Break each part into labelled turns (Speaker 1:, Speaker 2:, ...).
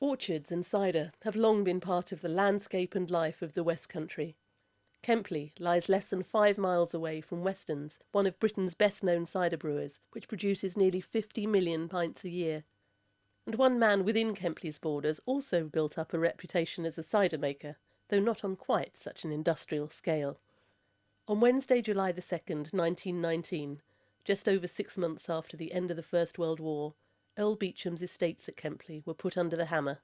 Speaker 1: Orchards and cider have long been part of the landscape and life of the West Country. Kenpley lies less than 5 miles away from Weston's, one of Britain's best-known cider brewers, which produces nearly 50 million pints a year. And one man within Kenpley's borders also built up a reputation as a cider maker, though not on quite such an industrial scale. On Wednesday, July the 2nd, 1919, just over 6 months after the end of the First World War, Earl Beecham's estates at Kenpley were put under the hammer.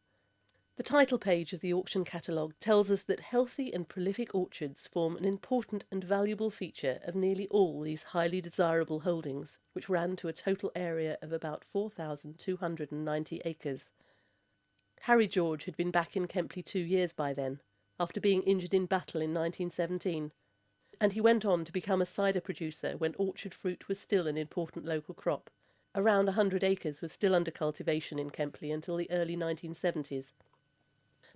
Speaker 1: The title page of the auction catalogue tells us that healthy and prolific orchards form an important and valuable feature of nearly all these highly desirable holdings, which ran to a total area of about 4,290 acres. Harry George had been back in Kenpley 2 years by then, after being injured in battle in 1917, and he went on to become a cider producer when orchard fruit was still an important local crop. Around 100 acres was still under cultivation in Kenpley until the early 1970s.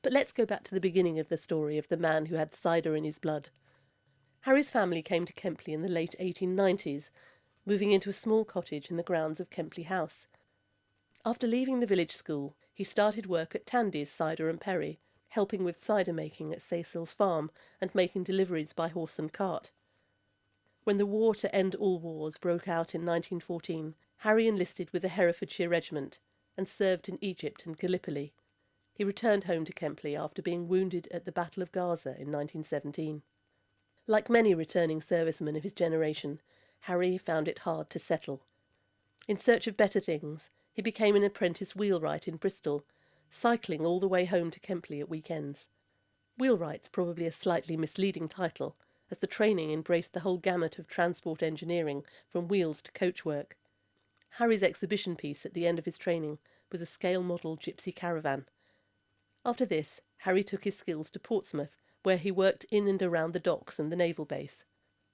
Speaker 1: But let's go back to the beginning of the story of the man who had cider in his blood. Harry's family came to Kenpley in the late 1890s, moving into a small cottage in the grounds of Kenpley House. After leaving the village school, he started work at Tandy's Cider and Perry, helping with cider making at Cecil's farm and making deliveries by horse and cart. When the war to end all wars broke out in 1914, Harry enlisted with the Herefordshire Regiment and served in Egypt and Gallipoli. He returned home to Kenpley after being wounded at the Battle of Gaza in 1917. Like many returning servicemen of his generation, Harry found it hard to settle. In search of better things, he became an apprentice wheelwright in Bristol, cycling all the way home to Kenpley at weekends. Wheelwright's probably a slightly misleading title, as the training embraced the whole gamut of transport engineering, from wheels to coachwork. Harry's exhibition piece at the end of his training was a scale model gypsy caravan. After this, Harry took his skills to Portsmouth, where he worked in and around the docks and the naval base.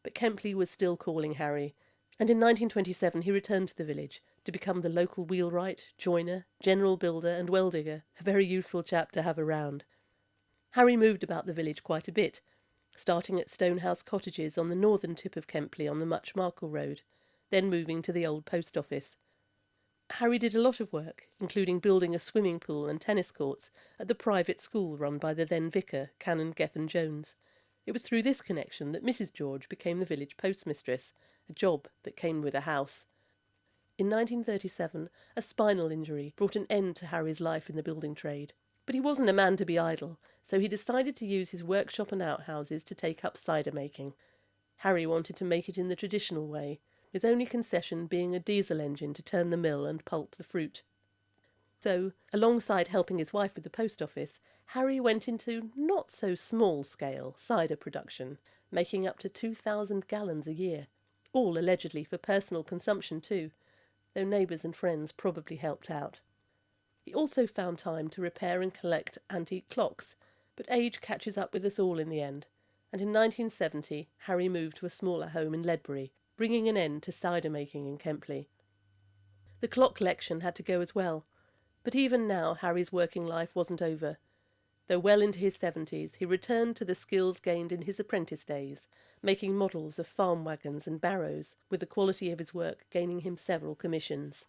Speaker 1: But Kenpley was still calling Harry, and in 1927 he returned to the village to become the local wheelwright, joiner, general builder and well-digger, a very useful chap to have around. Harry moved about the village quite a bit, starting at Stonehouse Cottages on the northern tip of Kenpley on the Much Marcle Road, then moving to the old post office. Harry did a lot of work, including building a swimming pool and tennis courts at the private school run by the then vicar, Canon Gethin Jones. It was through this connection that Mrs. George became the village postmistress, a job that came with a house. In 1937, a spinal injury brought an end to Harry's life in the building trade. But he wasn't a man to be idle, so he decided to use his workshop and outhouses to take up cider making. Harry wanted to make it in the traditional way, his only concession being a diesel engine to turn the mill and pulp the fruit. So, alongside helping his wife with the post office, Harry went into not-so-small-scale cider production, making up to 2,000 gallons a year, all allegedly for personal consumption too, though neighbours and friends probably helped out. He also found time to repair and collect antique clocks, but age catches up with us all in the end, and in 1970 Harry moved to a smaller home in Ledbury, bringing an end to cider making in Kenpley. The clock collection had to go as well, but even now Harry's working life wasn't over. Though well into his 70s, he returned to the skills gained in his apprentice days, making models of farm wagons and barrows, with the quality of his work gaining him several commissions.